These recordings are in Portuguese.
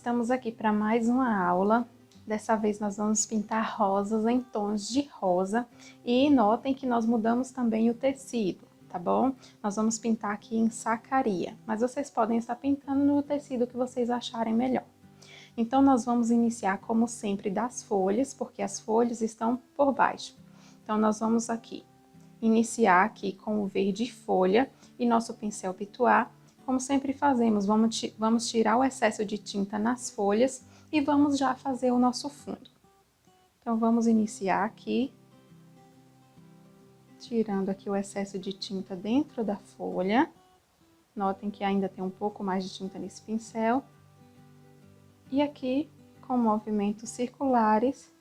estamos aqui para mais uma aula. Dessa vez nós vamos pintar rosas em tons de rosa. E notem que nós mudamos também o tecido, tá bom? Nós vamos pintar aqui em sacaria, mas vocês podem estar pintando no tecido que vocês acharem melhor. Então, nós vamos iniciar, como sempre, das folhas, porque as folhas estão por baixo. Então, nós vamos aqui iniciar aqui com o verde folha e nosso pincel pituá. Como sempre fazemos, vamos tirar o excesso de tinta nas folhas e vamos já fazer o nosso fundo. Então, vamos iniciar aqui, tirando aqui o excesso de tinta dentro da folha. Notem que ainda tem um pouco mais de tinta nesse pincel. E aqui, com movimentos circulares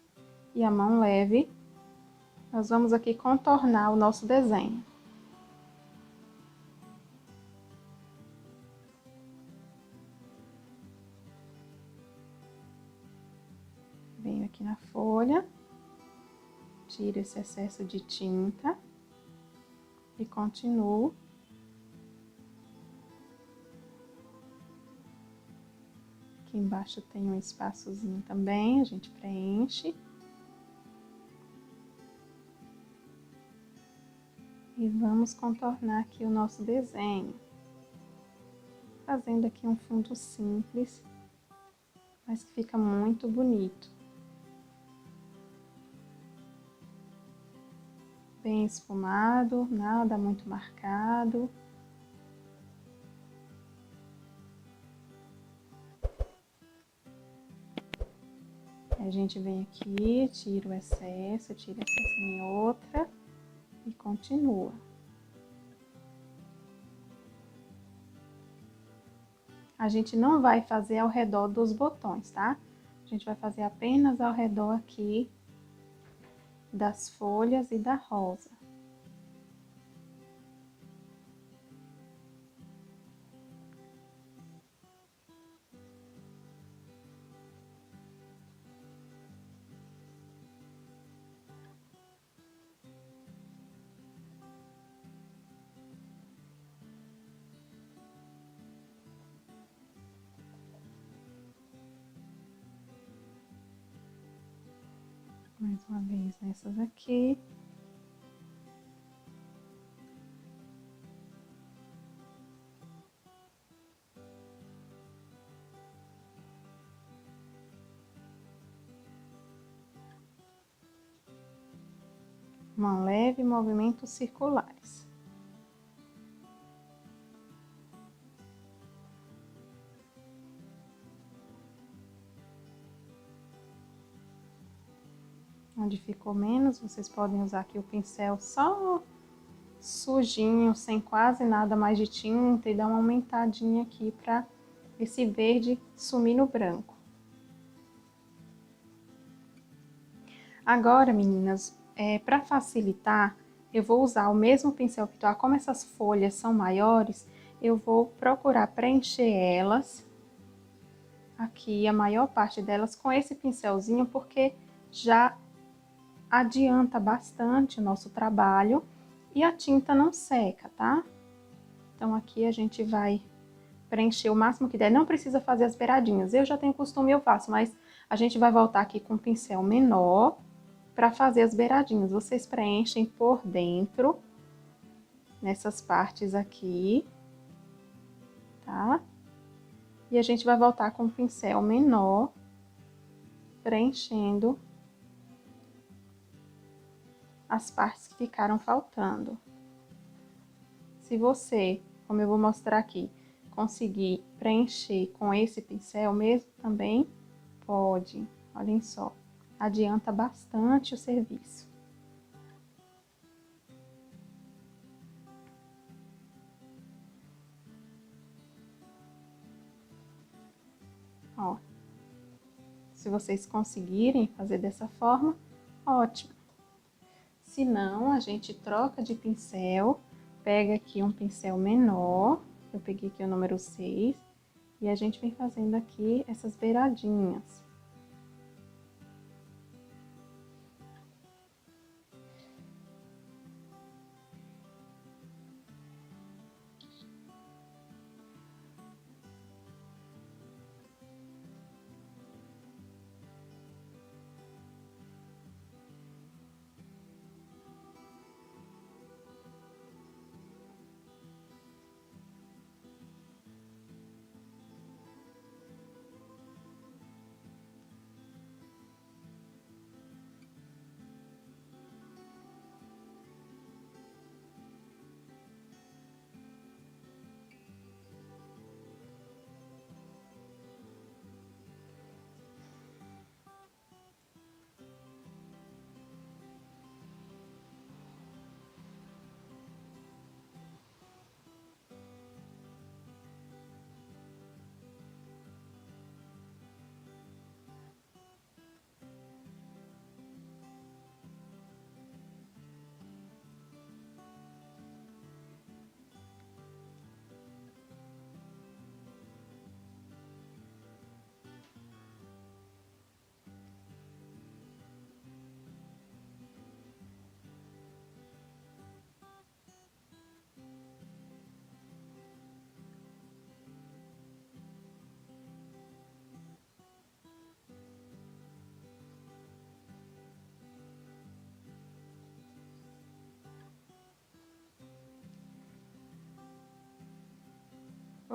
e a mão leve, nós vamos aqui contornar o nosso desenho. Venho aqui na folha, tiro esse excesso de tinta e continuo. Aqui embaixo tem um espaçozinho também, a gente preenche. E vamos contornar aqui o nosso desenho. Fazendo aqui um fundo simples, mas que fica muito bonito. Bem esfumado, nada muito marcado. A gente vem aqui, tira o excesso em outra e continua. A gente não vai fazer ao redor dos botões, tá? A gente vai fazer apenas ao redor aqui das folhas e da rosa. Mais uma vez nessas aqui. Uma leve movimentos circulares. Onde ficou menos, vocês podem usar aqui o pincel só sujinho, sem quase nada mais de tinta, e dar uma aumentadinha aqui para esse verde sumir no branco. Agora, meninas, para facilitar, eu vou usar o mesmo pincel pituá. Como essas folhas são maiores, eu vou procurar preencher elas, aqui a maior parte delas, com esse pincelzinho, porque já adianta bastante o nosso trabalho e a tinta não seca, tá? Então, aqui a gente vai preencher o máximo que der. Não precisa fazer as beiradinhas. Eu já tenho costume, eu faço, mas a gente vai voltar aqui com um pincel menor para fazer as beiradinhas. Vocês preenchem por dentro, nessas partes aqui, tá? E a gente vai voltar com um pincel menor, preenchendo as partes que ficaram faltando. Se você, como eu vou mostrar aqui, conseguir preencher com esse pincel mesmo, também pode. Olhem só, adianta bastante o serviço. Ó, se vocês conseguirem fazer dessa forma, ótimo. Se não, a gente troca de pincel, pega aqui um pincel menor, eu peguei aqui o número 6, e a gente vem fazendo aqui essas beiradinhas.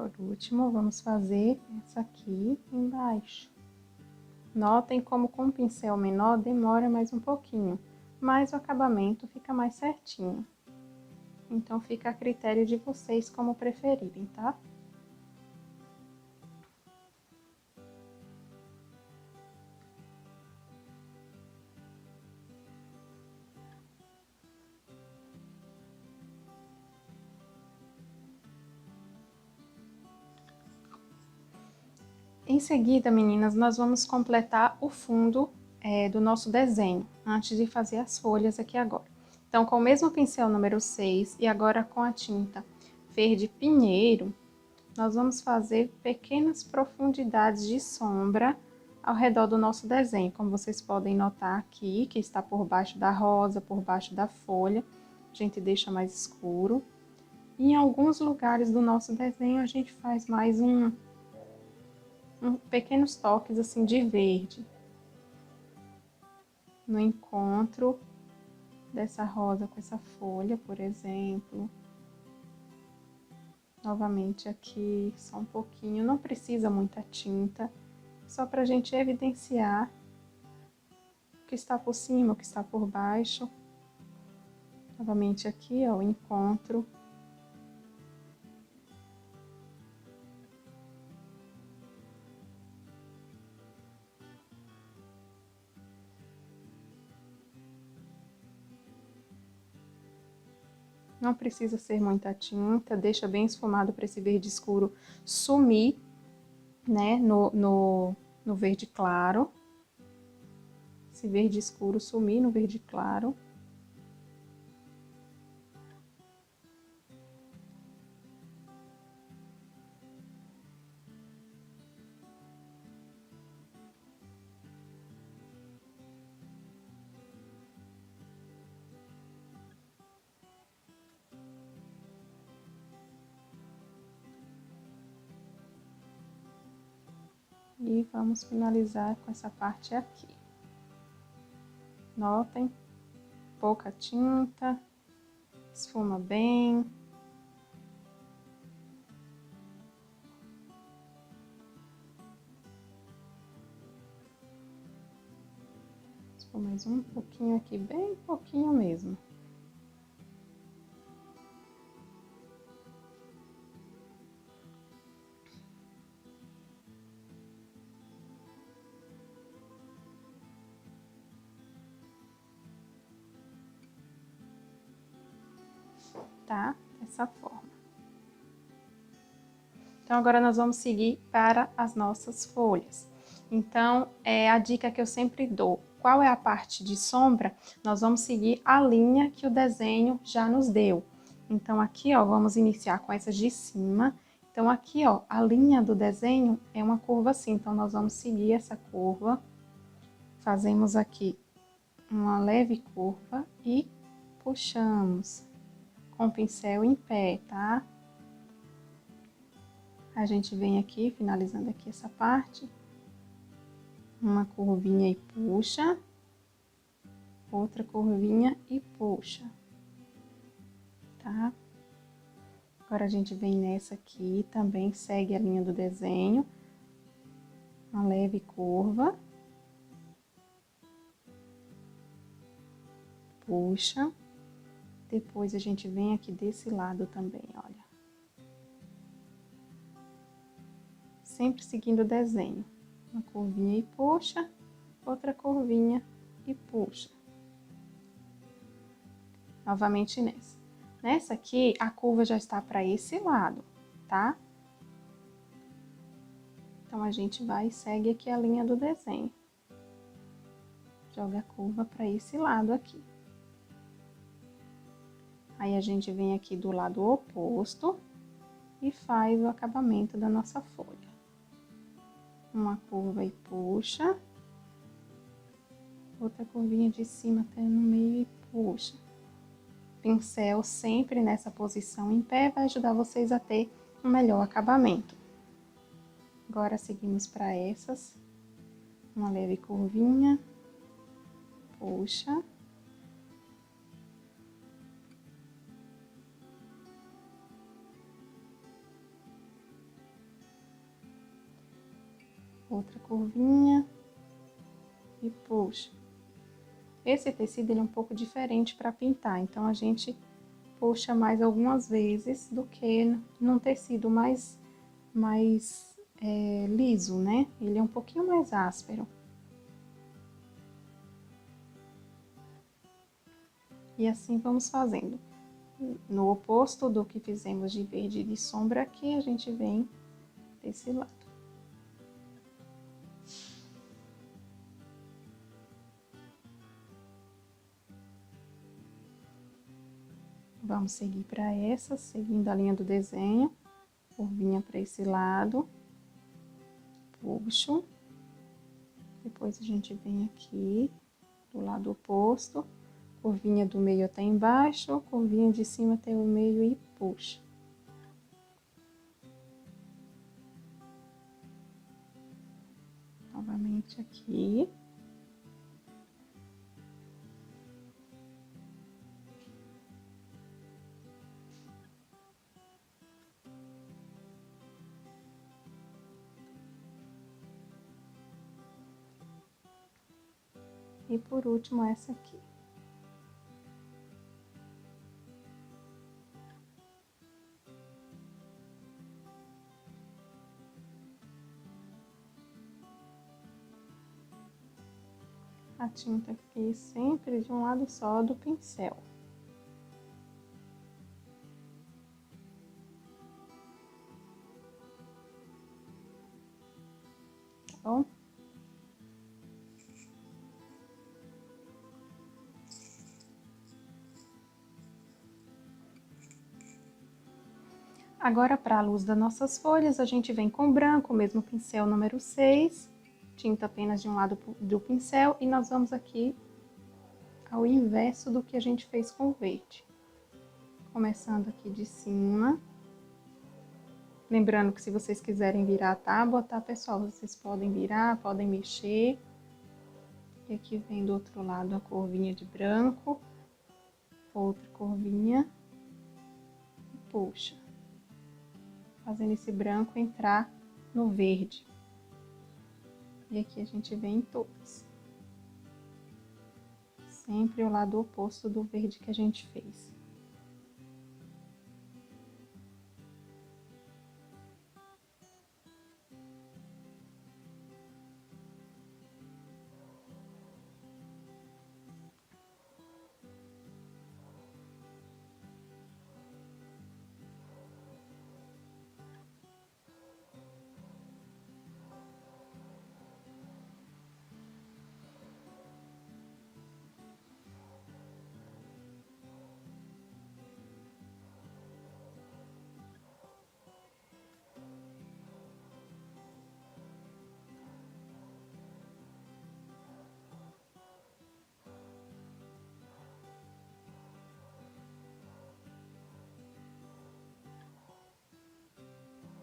Por último, vamos fazer essa aqui embaixo. Notem como com o pincel menor demora mais um pouquinho, mas o acabamento fica mais certinho. Então, fica a critério de vocês como preferirem, tá? Em seguida, meninas, nós vamos completar o fundo do nosso desenho, antes de fazer as folhas aqui agora. Então, com o mesmo pincel número 6 e agora com a tinta verde pinheiro, nós vamos fazer pequenas profundidades de sombra ao redor do nosso desenho. Como vocês podem notar aqui, que está por baixo da rosa, por baixo da folha, a gente deixa mais escuro. E em alguns lugares do nosso desenho, a gente faz mais pequenos toques assim de verde. No encontro dessa rosa com essa folha, por exemplo. Novamente aqui, só um pouquinho, não precisa muita tinta, só pra gente evidenciar o que está por cima, o que está por baixo. Novamente aqui, ó, o encontro. Não precisa ser muita tinta, deixa bem esfumado para esse verde escuro sumir, né, no verde claro. Esse verde escuro sumir no verde claro. E vamos finalizar com essa parte aqui. Notem, pouca tinta, esfuma bem. Esfuma mais um pouquinho aqui, bem pouquinho mesmo. Tá? Dessa forma. Então, agora nós vamos seguir para as nossas folhas. Então, a dica que eu sempre dou, qual é a parte de sombra? Nós vamos seguir a linha que o desenho já nos deu. Então, aqui, ó, vamos iniciar com essas de cima. Então, aqui, ó, a linha do desenho é uma curva assim, então nós vamos seguir essa curva. Fazemos aqui uma leve curva e puxamos com o pincel em pé, tá? A gente vem aqui, finalizando aqui essa parte, uma curvinha e puxa, outra curvinha e puxa, tá? Agora a gente vem nessa aqui, também segue a linha do desenho, uma leve curva, puxa, depois a gente vem aqui desse lado também, olha. Sempre seguindo o desenho. Uma curvinha e puxa, outra curvinha e puxa. Novamente nessa. Nessa aqui, a curva já está para esse lado, tá? Então, a gente vai e segue aqui a linha do desenho. Joga a curva para esse lado aqui. Aí, a gente vem aqui do lado oposto e faz o acabamento da nossa folha. Uma curva e puxa. Outra curvinha de cima até no meio e puxa. Pincel sempre nessa posição em pé vai ajudar vocês a ter um melhor acabamento. Agora, seguimos para essas. Uma leve curvinha. Puxa. outra curvinha e puxa. Esse tecido ele é um pouco diferente para pintar, então a gente puxa mais algumas vezes do que num tecido mais liso, né? Ele é um pouquinho mais áspero. E assim vamos fazendo. No oposto do que fizemos de verde de sombra, aqui a gente vem desse lado. Vamos seguir para essa, seguindo a linha do desenho, curvinha para esse lado, puxo, depois a gente vem aqui do lado oposto, curvinha do meio até embaixo, curvinha de cima até o meio e puxa. Novamente aqui. E por último, essa aqui. A tinta aqui sempre de um lado só do pincel. Tá bom? Agora, para a luz das nossas folhas, a gente vem com branco, o mesmo pincel número 6, tinta apenas de um lado do pincel, e nós vamos aqui ao inverso do que a gente fez com o verde. Começando aqui de cima. Lembrando que se vocês quiserem virar a tábua, tá, pessoal? Vocês podem virar, podem mexer. E aqui vem do outro lado a curvinha de branco, outra curvinha, e puxa. Fazendo esse branco entrar no verde. E aqui a gente vem em todas. Sempre o lado oposto do verde que a gente fez.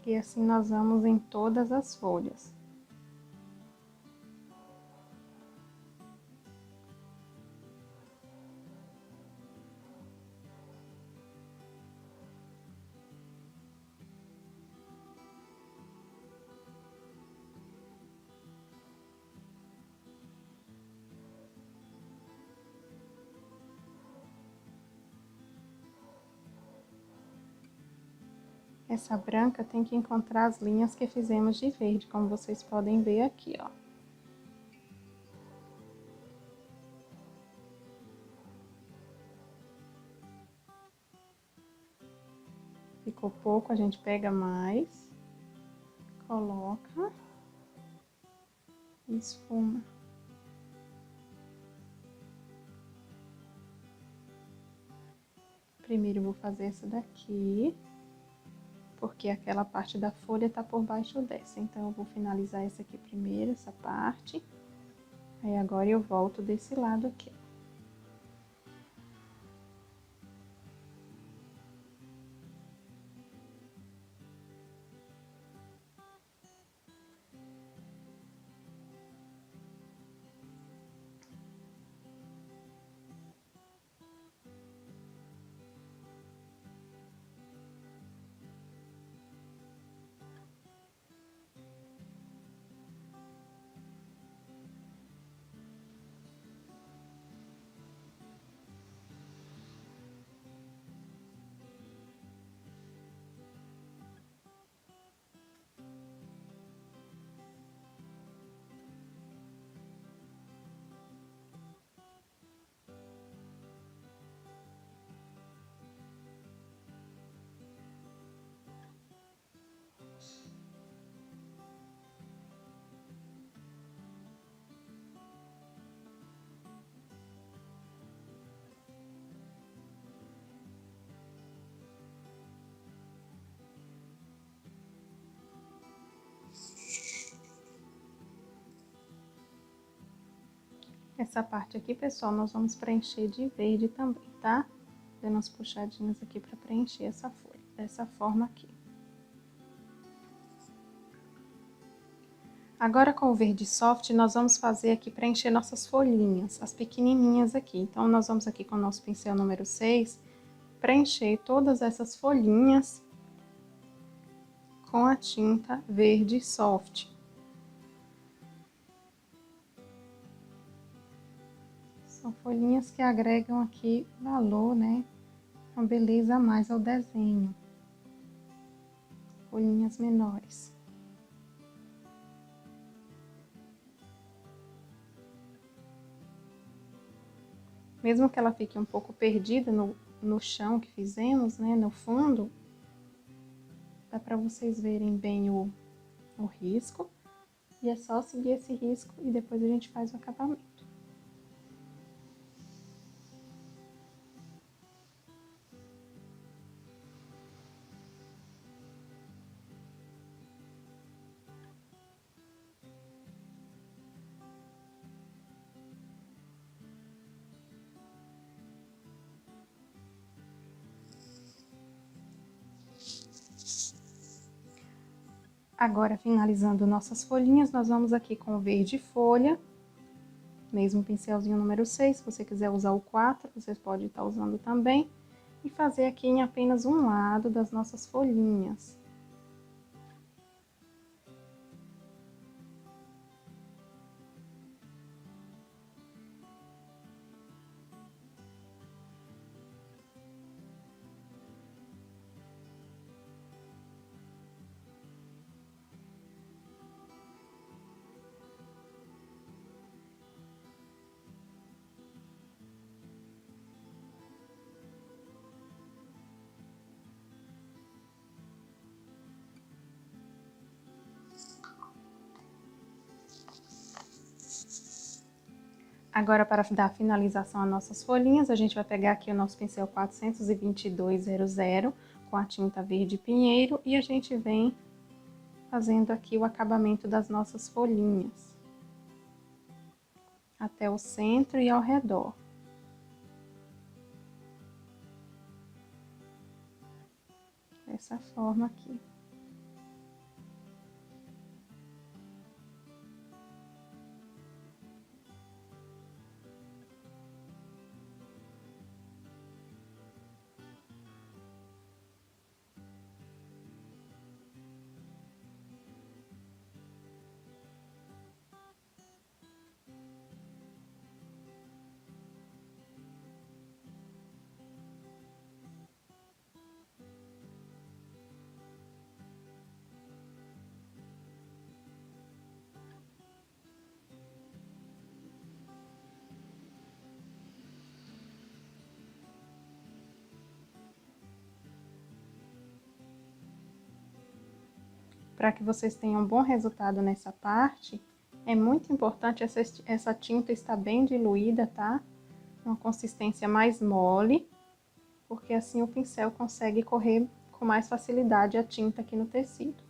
E assim nós vamos em todas as folhas. Essa branca tem que encontrar as linhas que fizemos de verde, como vocês podem ver aqui, ó. Ficou pouco, a gente pega mais, coloca e esfuma. Primeiro eu vou fazer essa daqui, porque aquela parte da folha tá por baixo dessa. Então, eu vou finalizar essa aqui primeiro, essa parte. Aí, agora eu volto desse lado aqui. Essa parte aqui, pessoal, nós vamos preencher de verde também, tá? Dando umas puxadinhas aqui para preencher essa folha, dessa forma aqui. Agora, com o verde soft, nós vamos fazer aqui, preencher nossas folhinhas, as pequenininhas aqui. Então, nós vamos aqui com o nosso pincel número 6, preencher todas essas folhinhas com a tinta verde soft. São folhinhas que agregam aqui valor, né? Uma beleza a mais ao desenho. Folhinhas menores. Mesmo que ela fique um pouco perdida no chão que fizemos, né? No fundo, dá para vocês verem bem o risco. E é só seguir esse risco e depois a gente faz o acabamento. Agora, finalizando nossas folhinhas, nós vamos aqui com o verde folha, mesmo pincelzinho número 6, se você quiser usar o 4, você pode estar usando também, e fazer aqui em apenas um lado das nossas folhinhas. Agora, para dar finalização às nossas folhinhas, a gente vai pegar aqui o nosso pincel 42200 com a tinta verde pinheiro e a gente vem fazendo aqui o acabamento das nossas folhinhas até o centro e ao redor. Dessa forma aqui. Para que vocês tenham um bom resultado nessa parte, é muito importante essa tinta estar bem diluída, tá? Uma consistência mais mole, porque assim o pincel consegue correr com mais facilidade a tinta aqui no tecido.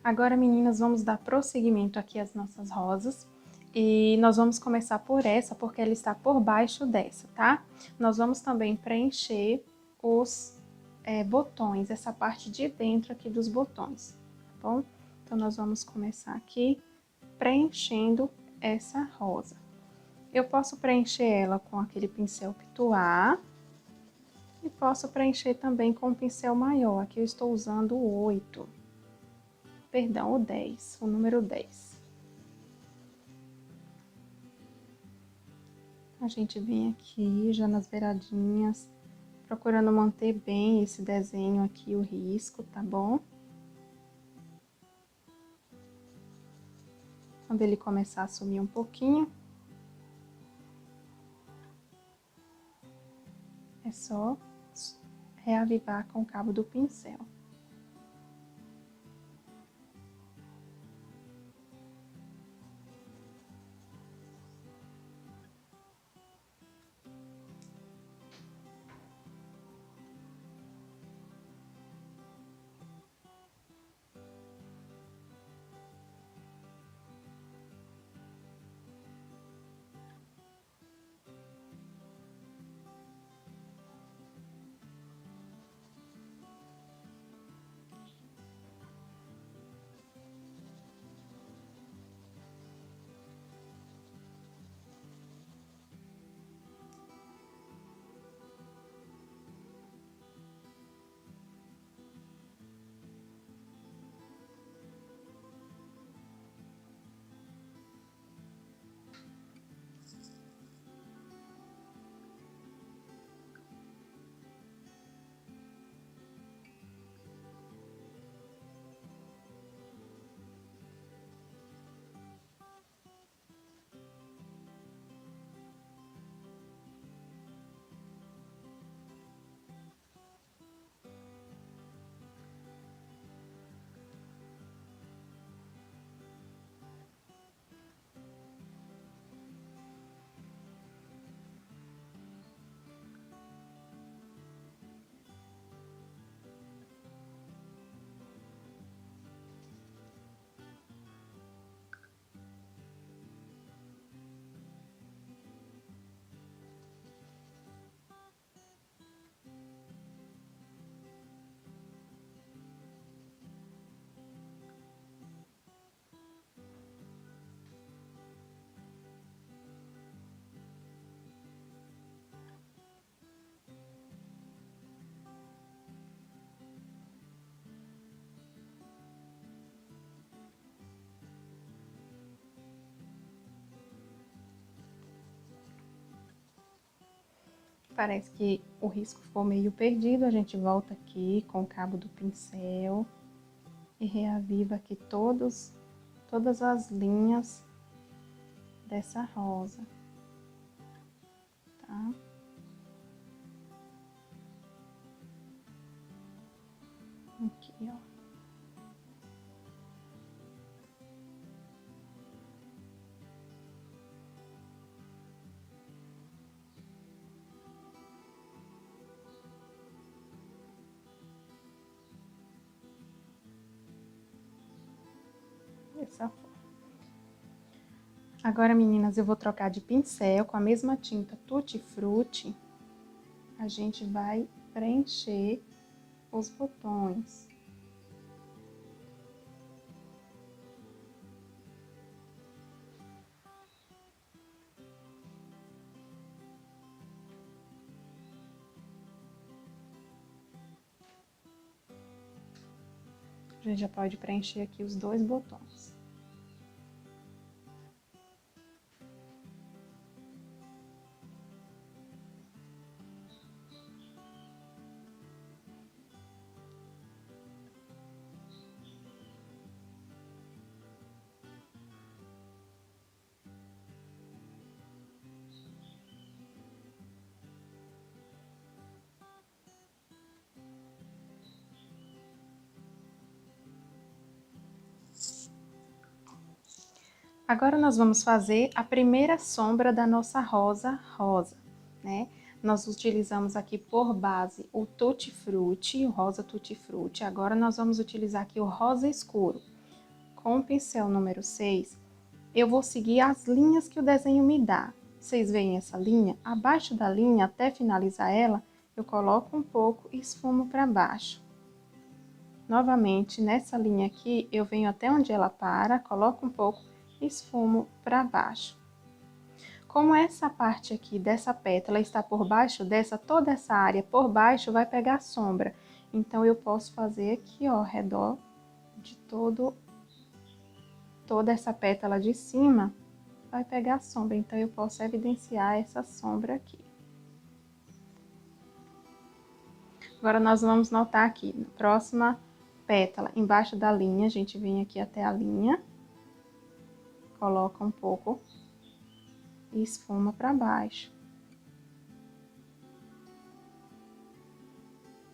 Agora, meninas, vamos dar prosseguimento aqui às nossas rosas. E nós vamos começar por essa, porque ela está por baixo dessa, tá? Nós vamos também preencher os botões, essa parte de dentro aqui dos botões, tá bom? Então, nós vamos começar aqui preenchendo essa rosa. Eu posso preencher ela com aquele pincel Pituá e posso preencher também com um pincel maior. Aqui eu estou usando o 8. Perdão, o 10, o número 10. A gente vem aqui já nas beiradinhas, procurando manter bem esse desenho aqui, o risco, tá bom? Quando ele começar a sumir um pouquinho, é só reavivar com o cabo do pincel. Parece que o risco ficou meio perdido, a gente volta aqui com o cabo do pincel e reaviva aqui todas as linhas dessa rosa, tá? Aqui, ó. Dessa forma. Agora, meninas, eu vou trocar de pincel com a mesma tinta Tutti Frutti. A gente vai preencher os botões. A gente já pode preencher aqui os 2 botões. Agora, nós vamos fazer a primeira sombra da nossa rosa rosa, né? Nós utilizamos aqui por base o Tutti Frutti, o rosa Tutti Frutti. Agora, nós vamos utilizar aqui o rosa escuro. Com o pincel número 6, eu vou seguir as linhas que o desenho me dá. Vocês veem essa linha? Abaixo da linha, até finalizar ela, eu coloco um pouco e esfumo para baixo. Novamente, nessa linha aqui, eu venho até onde ela para, coloco um pouco, esfumo para baixo. Como essa parte aqui dessa pétala está por baixo dessa, toda essa área por baixo vai pegar sombra. Então, eu posso fazer aqui, ó, ao redor de toda essa pétala de cima, vai pegar sombra, então eu posso evidenciar essa sombra aqui. Agora, nós vamos notar aqui, na próxima pétala, embaixo da linha, a gente vem aqui até a linha, coloca um pouco e esfuma para baixo.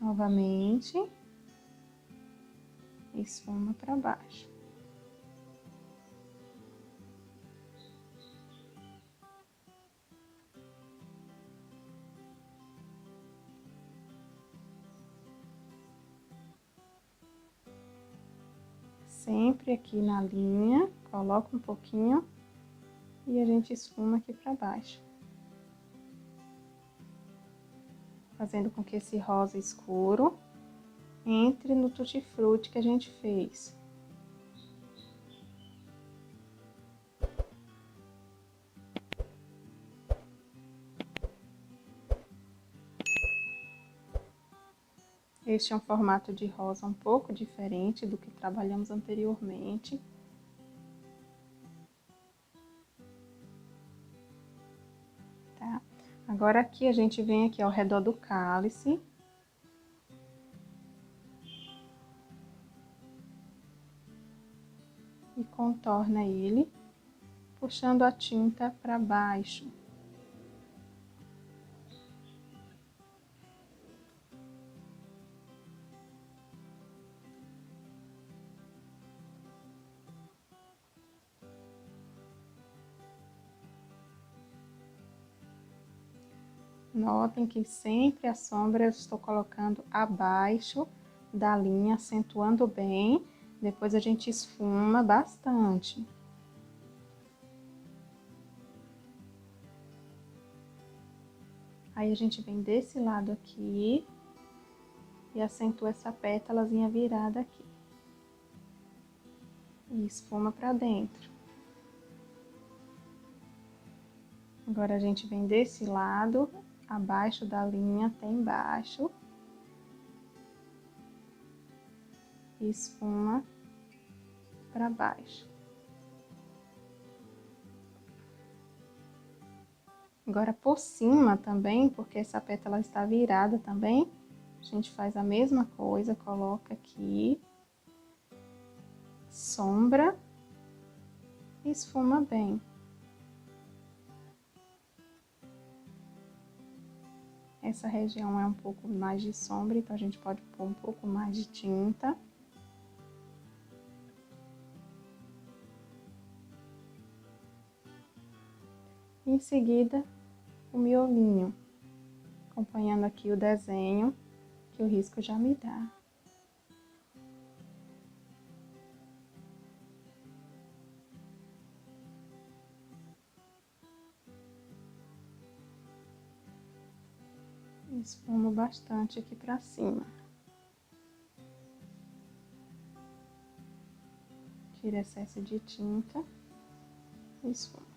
Novamente, esfuma para baixo. Sempre aqui na linha, coloca um pouquinho e a gente esfuma aqui para baixo. Fazendo com que esse rosa escuro entre no tutti-frutti que a gente fez. Este é um formato de rosa um pouco diferente do que trabalhamos anteriormente. Tá? Agora aqui a gente vem aqui ao redor do cálice. E contorna ele, puxando a tinta para baixo. Notem que sempre a sombra eu estou colocando abaixo da linha, acentuando bem. Depois a gente esfuma bastante. Aí a gente vem desse lado aqui e acentua essa pétalazinha virada aqui. E esfuma pra dentro. Agora a gente vem desse lado, abaixo da linha até embaixo. E esfuma para baixo. Agora por cima também, porque essa pétala está virada também, a gente faz a mesma coisa, coloca aqui, sombra, e esfuma bem. Essa região é um pouco mais de sombra, então a gente pode pôr um pouco mais de tinta. Em seguida, o miolinho, acompanhando aqui o desenho que o risco já me dá. Esfumo bastante aqui pra cima. Tira excesso de tinta e esfumo.